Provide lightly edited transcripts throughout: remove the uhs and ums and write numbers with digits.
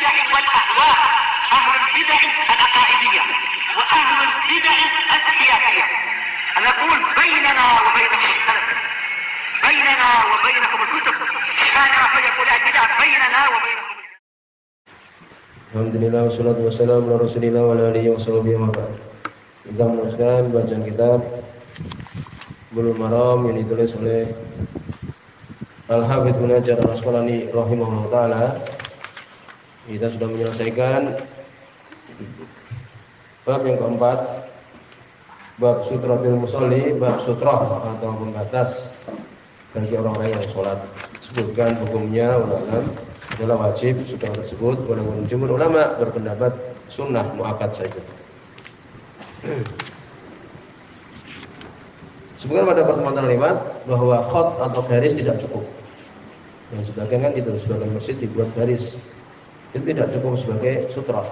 البدع والأهواء، أهل البدع العقائدية وأهل البدع السياسية. نقول بيننا وبينكم السلف، بيننا وبينكم الكتب، كان فيقول البدع بيننا وبينكم. Alhamdulillah wassalatu wassalamu ala Rasulillah wa ala alihi washabihi wa ba'd. Kita meneruskan bacaan kitab Bulughul Maram yang ditulis oleh Al-Hafidz Ibnu Hajar Al-Asqalani rahimahullah taala. Kita sudah menyelesaikan bab yang keempat, bab sutratul musolli, bab sutrah atau pembatas bagi orang-orang yang sholat. Sebutkan hukumnya ulama adalah wajib sutra tersebut, walaupun jumhur ulama berpendapat sunnah muakkad saja. Sebutkan pada pertemuan lewat bahwa khot atau garis tidak cukup. Yang sebagian kan itu, sebagian masjid dibuat garis, itu tidak cukup sebagai sutra.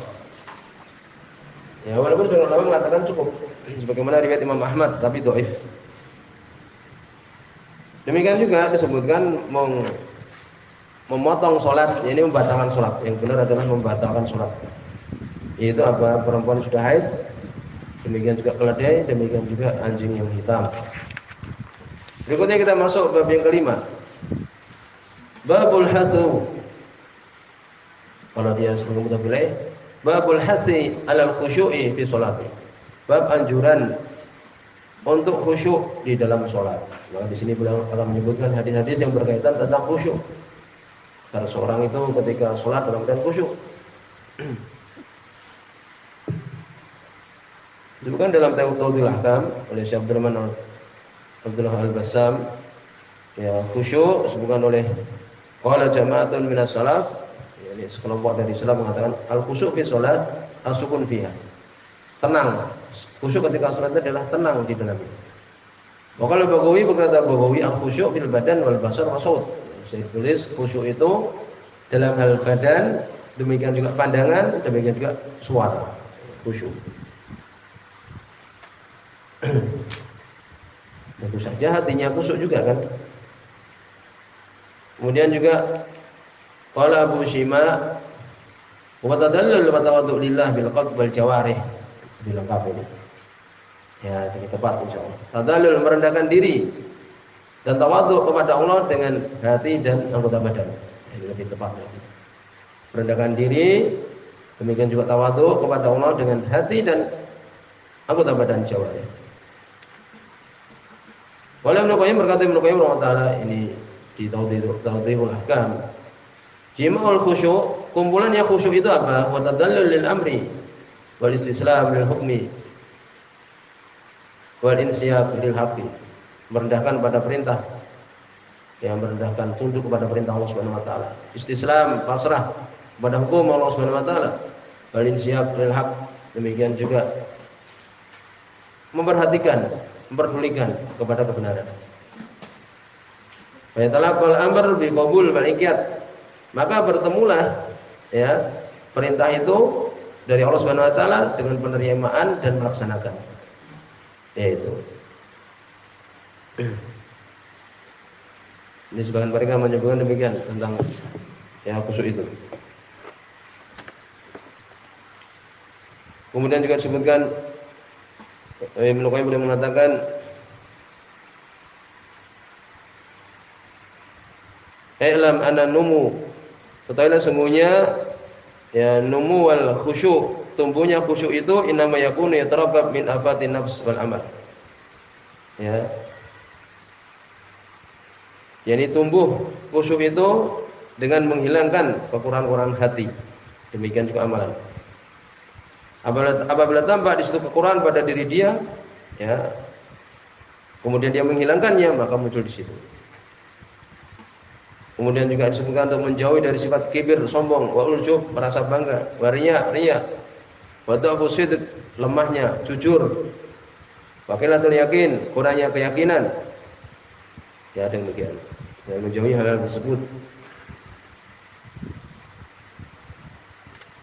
Ya, walaupun sebagian ulama mengatakan cukup, sebagaimana riwayat Imam Ahmad, tapi dhaif. Demikian juga disebutkan memotong sholat, ini membatalkan sholat. Yang benar adalah membatalkan sholat. Yaitu apa? Perempuan sudah haid, demikian juga keledai, demikian juga anjing yang hitam. Berikutnya kita masuk bab yang kelima. Babul hasu. Kalau dia sebagai mutabilah, babul hasi alal khusyu'i fi sholati. Bab anjuran untuk khusyuk di dalam sholat. Maka di sini beliau akan menyebutkan hadis-hadis yang berkaitan tentang khusyuk. Karena seorang itu ketika sholat dalam keadaan khusyuk. Disebutkan dalam Tawdihul Ahkam oleh Syekh Abdullah Al-Bassam, ya khusyuk disebutkan oleh qala jama'atun minas salaf, yakni sekelompok dari salaf mengatakan al-khusyuk fi sholat as-sukun fiha. Tenang. Khusyuk ketika sholat itu adalah tenang di dalamnya. Wakala Bagawi berkata Bagawi al-khusyuk fil badan wal basar wa saut. Saya tulis khusyuk itu dalam hal badan, demikian juga pandangan, demikian juga suara. Khusyuk. Tentu saja hatinya khusyuk juga kan. Kemudian juga qala Abu Syima wa tadallul wa tawaddu lillah bil qalb wal jawarih. Dilengkapi ini. Ya, ini tepat insyaallah. Tadallul merendahkan diri dan tawadhu kepada Allah dengan hati dan anggota badan. Ini lebih tepat lagi. Merendahkan diri, demikian juga tawadhu kepada Allah dengan hati dan anggota badan jawarih. Wala Ibnu Qayyim berkata Ibnu Qayyim rahimahullah ini di Tawdihul Ahkam. Jima'ul khusyuk, kumpulannya khusyuk itu apa? Wa tadallul lil amri wal istislam lil hukmi wal insyaf lil haqqi. Merendahkan pada perintah, yang merendahkan tunduk kepada perintah Allah Subhanahu wa taala. Istislam, pasrah kepada hukum Allah Subhanahu wa taala. Wal insyaf lil haqq, demikian juga memperhatikan, memperdulikan kepada kebenaran. Wa yatalaqal amr bi qabul wal iqyad. Maka bertemulah ya perintah itu dari Allah Subhanahu wa taala dengan penerimaan dan melaksanakan. Yaitu ini sebagian mereka menyebutkan demikian tentang ya khusyuk itu. Kemudian juga disebutkan Ibnu Qayyim boleh mengatakan i'lam anna numu, ketahuilah sungguhnya ya numu wal khusyuk, tumbuhnya khusyuk itu innama yakunu yatarabbab min afatin nafs wal amal. Ya. Yani tumbuh khusyuk itu dengan menghilangkan kekurangan-kekurangan hati. Demikian juga amalan. Apabila tampak di situ kekurangan pada diri dia, ya. Kemudian dia menghilangkannya, maka muncul di situ. Kemudian juga disebutkan untuk menjauhi dari sifat kibir, sombong, wa ujub, merasa bangga, wa riya, wa dha'fu sidq, lemahnya jujur, wa qillatul yakin, kurangnya keyakinan. Ya demikian. Dan menjauhi hal-hal tersebut.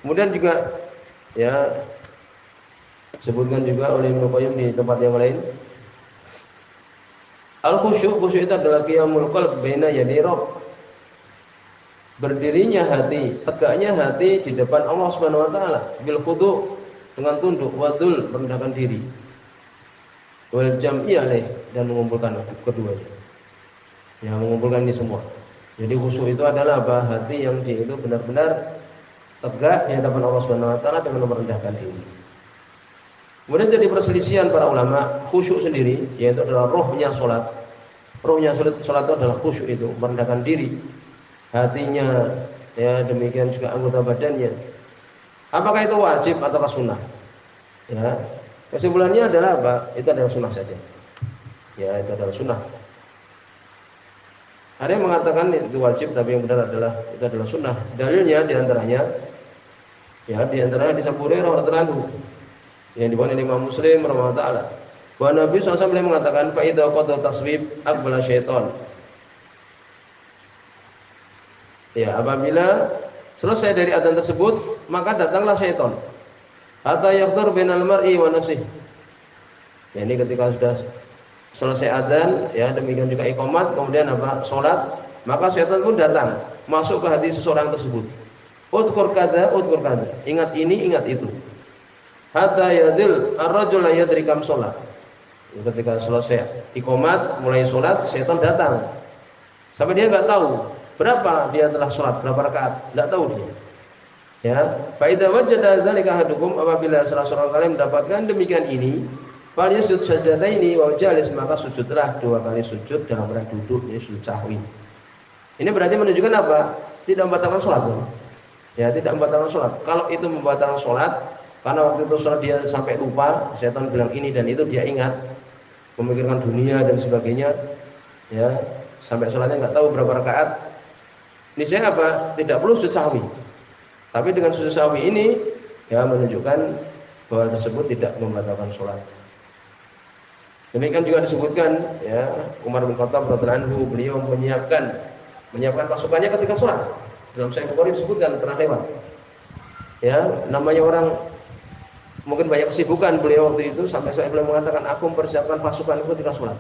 Kemudian juga ya sebutkan juga oleh Ibnu Qayyim di tempat yang lain. Al-khusyuk, khusyuk itu adalah qiyamul qalb baina yaday Rabb. berdirinya hati, tegaknya hati di depan Allah Subhanahu wa taala bil khudu, dengan tunduk, wadul, merendahkan diri, wal jam'i alaih, dan mengumpulkan keduanya. Yang mengumpulkan ini semua. Jadi khusyuk itu adalah apa? Hati yang dia itu benar-benar tegak di hadapan Allah Subhanahu wa taala dengan merendahkan diri. Kemudian jadi perselisihan para ulama, khusyuk sendiri yaitu adalah rohnya salat. Rohnya salat itu adalah khusyuk, itu merendahkan diri. Hatinya, ya demikian juga anggota badannya. Apakah itu wajib atau sunnah? Ya, kesimpulannya adalah apa? Itu adalah sunnah saja. Ya, itu adalah sunnah. Ada yang mengatakan itu wajib, tapi yang benar adalah itu adalah sunnah. Dalilnya diantaranya, ya diantaranya di Abu Hurairah radhiyallahu anhu yang dibawakan oleh Imam Muslim rahimahullah taala. Bahwa Nabi SAW mengatakan, fa idza qada taswib aqbala syaitan. Ya, apabila selesai dari adzan tersebut, maka datanglah syaitan. Hatta yaqdur bainal mar'i wa nafsihi. Ya, ini ketika sudah selesai adzan, ya demikian juga iqamat, kemudian apa? Salat, maka syaitan pun datang, masuk ke hati seseorang tersebut. Udhkur kadza, udhkur kadza. Ingat ini, ingat itu. Hatta yadil ar-rajul la yadri kam shalah. Ketika selesai iqamat, mulai salat, syaitan datang. Sampai dia enggak tahu berapa dia telah salat, berapa rakaat, enggak tahu dia. Ya, fa idza wajada dzalika ahadukum, apabila salah seorang kalian mendapatkan demikian ini, fal yasjud sajdataini wa jalis, maka sujudlah 2 kali sujud dalam keadaan duduk, ini sujud sahwi. Ini berarti menunjukkan apa? Tidak membatalkan salat. Ya, tidak membatalkan salat. Kalau itu membatalkan salat, karena waktu itu salat dia sampai lupa, setan bilang ini dan itu dia ingat, memikirkan dunia dan sebagainya, ya, sampai salatnya enggak tahu berapa rakaat. Ini saya apa? Tidak perlu sujud sahwi. Tapi dengan sujud sahwi ini, ya menunjukkan bahwa tersebut tidak membatalkan salat. Demikian juga disebutkan, ya, Umar bin Khattab radhiyallahu anhu, beliau menyiapkan pasukannya ketika salat. Dalam Sahih Bukhari disebutkan, pernah lewat. Ya, namanya orang mungkin banyak kesibukan, beliau waktu itu sampai beliau mengatakan, aku mempersiapkan pasukan ketika sholat.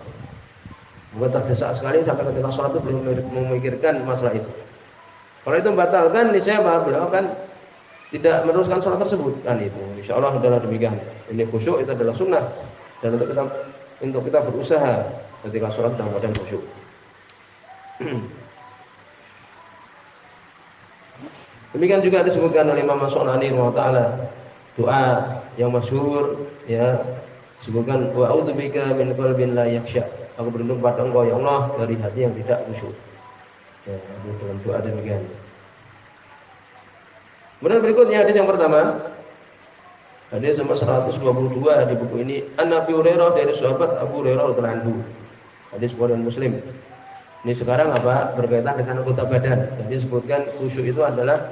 Bukan terdesak sekali sampai ketika sholat itu beliau memikirkan masalah itu. Kalau itu membatalkan, niscaya beliau akan tidak meneruskan sholat tersebut. Kan itu, insya Allah adalah demikian. Ini khusyuk, itu adalah sunnah. Dan untuk kita berusaha ketika sholat dalam keadaan khusyuk. Demikian juga disebutkan oleh Imam As-Sunani rahimahullah, doa yang masyhur, ya, disebutkan wa a'udzubika min qalbin la yakhsha. Aku berlindung pada Engkau ya Allah dari hati yang tidak khusyuk. Ya, dalam doa demikian. Kemudian berikutnya hadis yang pertama, hadis nomor 122 di buku ini, An Abi Hurairah, dari sahabat Abu Hurairah radhiyallahu anhu. Hadis Bukhari dan Muslim. Ini sekarang apa? Berkaitan dengan anggota badan. Jadi disebutkan khusyuk itu adalah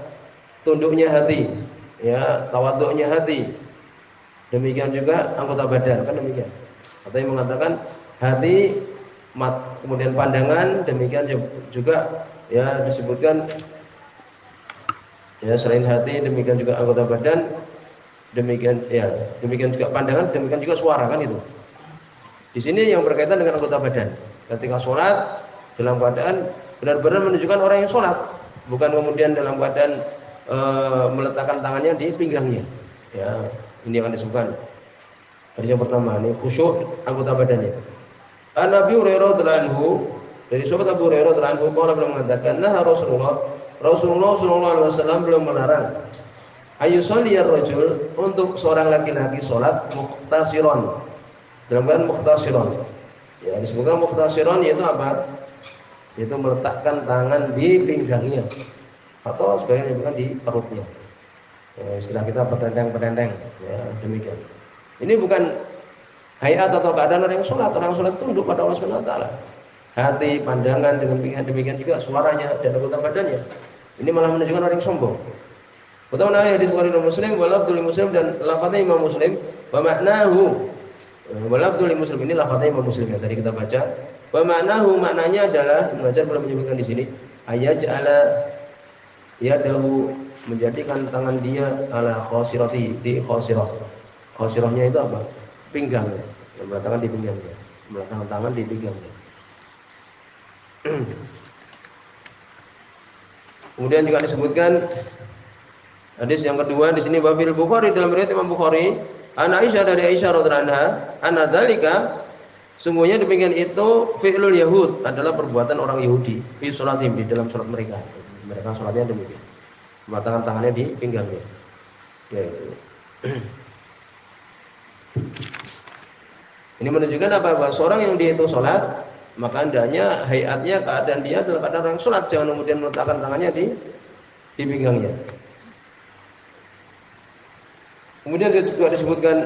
tunduknya hati, ya, tawaduknya hati. Demikian juga anggota badan, kan demikian. Atau yang mengatakan hati, kemudian pandangan, demikian juga, ya, disebutkan, ya, selain hati, demikian juga anggota badan, demikian, ya, demikian juga pandangan, demikian juga suara, kan itu. Di sini yang berkaitan dengan anggota badan. Ketika sholat, dalam keadaan benar-benar menunjukkan orang yang sholat, bukan kemudian dalam keadaan meletakkan tangannya di pinggangnya. Ya, ini yang disebutkan. Hadis yang pertama, ini khusyuk anggota badannya. An Abi Hurairah radhiyallahu anhu, dari sahabat Abu Hurairah radhiyallahu anhu, beliau mengatakan, nah Rasulullah sallallahu alaihi wasallam belum melarang ayyusalli ar-rajul, untuk seorang laki-laki salat muqtasiron, dalam keadaan muqtasiron. Ya, disebutkan muqtasiron yaitu apa? Yaitu meletakkan tangan di pinggangnya atau sebagian disebutkan di perutnya. Ya, istilah kita pedendeng-pedendeng, ya, demikian. Ini bukan hayat atau keadaan orang yang sholat. Orang yang sholat tunduk pada Allah Subhanahu wa taala. Hati, pandangan, dengan demikian juga suaranya dan anggota badannya. Ini malah menunjukkan orang yang sombong. Pertama hadis Bukhari dan Muslim, walafdzul Muslim, dan lafaznya Imam Muslim, wa ma'nahu. Walafdzul Muslim, ini lafaznya Imam Muslim yang tadi kita baca. Wa ma'nahu, maknanya adalah, mengajar belum menyebutkan di sini, ayaj'ala yadahu, menjadikan tangan dia ala khosirati, di khosirah. Khosirahnya itu apa? Pinggangnya. Meletakkan di pinggangnya. Meletakkan tangan di pinggangnya. Kemudian juga disebutkan hadis yang kedua di sini Babil Bukhari dalam riwayat Imam Bukhari, an Aisyah dari Aisyah radhiyallahu anha, anna dzalika sungguhnya demikian itu fi'lul Yahud adalah perbuatan orang Yahudi fi sholatim di dalam salat mereka. Mereka salatnya demikian. Meletakkan tangannya di pinggangnya. Yaitu. Ini menunjukkan apa? Bahwa seorang yang dia itu salat, maka hendaknya hayatnya keadaan dia adalah keadaan orang salat, jangan kemudian meletakkan tangannya di pinggangnya. Kemudian juga disebutkan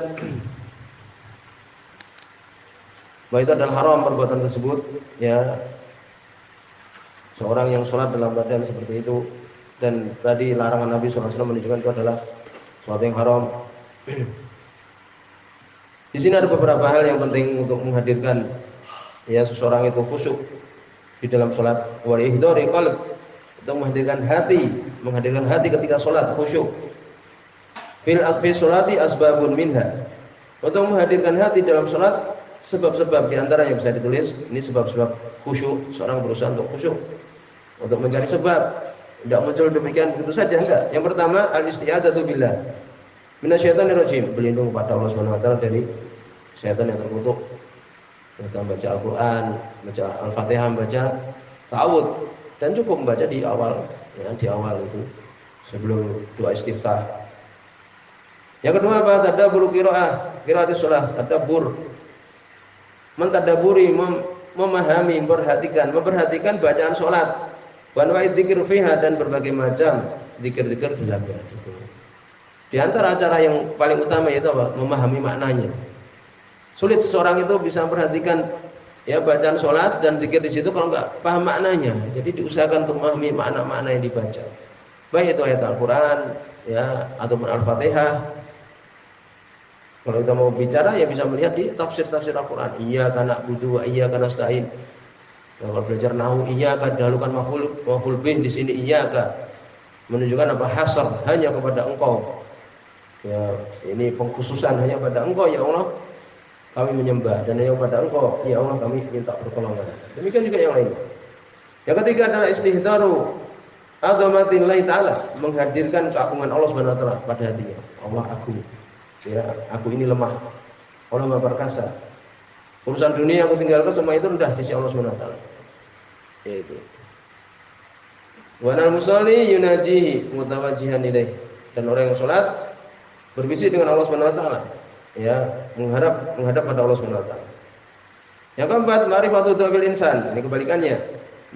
bahwa itu adalah haram perbuatan tersebut, ya. Seorang yang sholat dalam badan seperti itu, dan tadi larangan Nabi SAW menunjukkan itu adalah sesuatu yang haram. Di sini ada beberapa hal yang penting untuk menghadirkan ya seseorang itu khusyuk di dalam sholat. Wal ihdari qalb, untuk menghadirkan hati ketika sholat khusyuk. Fil aqfi sholati asbabun minha, untuk menghadirkan hati dalam sholat sebab-sebab di antara yang bisa ditulis. Ini sebab-sebab khusyuk, seorang berusaha untuk khusyuk, untuk mencari sebab. Tidak muncul demikian begitu saja, enggak. Yang pertama al-isti'adzatu billah minasyaitonir rajim, berlindung kepada Allah Subhanahu wa taala dari syaitan yang terkutuk. Kita baca Al-Qur'an, baca Al-Fatihah, baca ta'awudz, dan cukup membaca di awal, ya, di awal itu sebelum doa istiftah. Yang kedua apa? Tadabbur qiraatis shalah, tadabbur, mentadaburi, memahami, memperhatikan bacaan salat. Wa anwa'i dzikir fiha, dan berbagai macam zikir-zikir di dalamnya itu. Di antara cara yang paling utama yaitu apa? Memahami maknanya. Sulit seseorang itu bisa memperhatikan ya bacaan salat dan zikir di situ kalau enggak paham maknanya. Jadi diusahakan untuk memahami makna-makna yang dibaca. Baik itu ayat Al-Qur'an ya ataupun Al-Fatihah. Kalau kita mau bicara ya bisa melihat di tafsir-tafsir Al-Qur'an. Iyyaka na'budu wa iyyaka nasta'in. Kalau belajar nahwu iyyaka dahulukan maf'ul bih, di sini iyyaka menunjukkan apa? Hasr, hanya kepada Engkau. Ya, ini pengkhususan hanya pada Engkau ya Allah kami menyembah, dan hanya kepada Engkau ya Allah kami minta pertolongan. Demikian juga yang lain. Yang ketiga adalah istihdaru azamatillahi taala, menghadirkan keagungan Allah Subhanahu wa taala pada hatinya. Allah agung. Ya, aku ini lemah. Allah Maha perkasa. Urusan dunia yang aku tinggalkan semua itu rendah di sisi Allah Subhanahu wa taala. Yaitu. Wa nal musalli yunajihi mutawajjihan ilaih, dan orang yang salat berbisik dengan Allah Subhanahu wa taala, ya, menghadap pada Allah Subhanahu wa taala. Yang keempat, ma'rifatu dhafil insan, ini kebalikannya,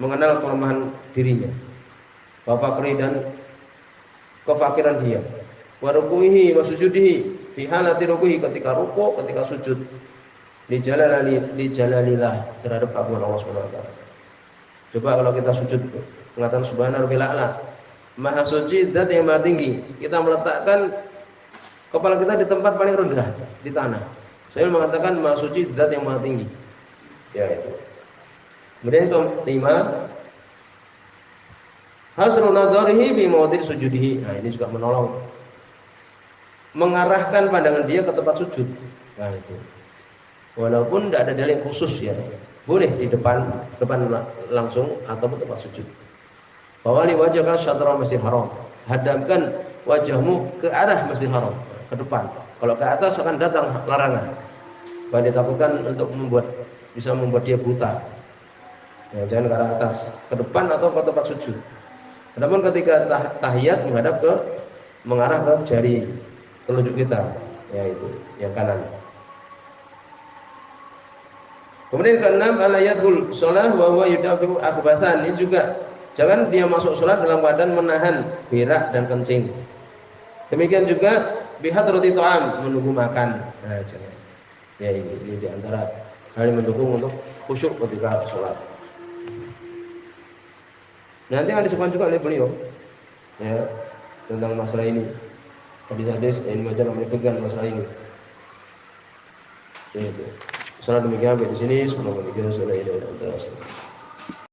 mengenal kelemahan dirinya. Wa faqri, dan kefakiran dia. Wa ruku'ihi wa sujudihi, fi halati ruku'ihi, ketika rukuk, ketika sujud. Li jalalillah, terhadap keagungan Allah Subhanahu wa taala. Coba kalau kita sujud mengatakan subhana rabbil a'la, maha suci zat yang maha tinggi, kita meletakkan kepala kita di tempat paling rendah di tanah. Saya mengatakan maha suci zat yang maha tinggi. Ya itu. Kemudian kelima, hasrun nadharihi bi mawdi' sujudihi. Nah, ini juga menolong mengarahkan pandangan dia ke tempat sujud. Nah, itu. Walaupun tidak ada dalil khusus ya, boleh di depan langsung atau tempat sujud. Fawali wajhaka syatral masjidil haram, hadapkan wajahmu ke arah Masjidil Haram, ke depan. Kalau ke atas akan datang larangan. Bahwa ditakutkan untuk bisa membuat dia buta. Ya, jangan ke arah atas, ke depan atau ke tempat sujud. Adapun ketika tahiyat mengarah ke jari telunjuk kita, yaitu yang kanan. Kemudian keenam, alayadul shalah wa huwa yudafi'u akhbathan. Ini juga jangan dia masuk salat dalam keadaan menahan berak dan kencing. Demikian juga bihadrati ta'am, menunggu makan. Nah, jangan. Ya ini di antara hal yang mendukung untuk khusyuk ketika salat. Nanti akan disebutkan juga oleh beliau ya tentang masalah ini. Hadis-hadis yang menyebutkan masalah ini. Yaitu. Salat demikian sampai di sini. Subhanallah.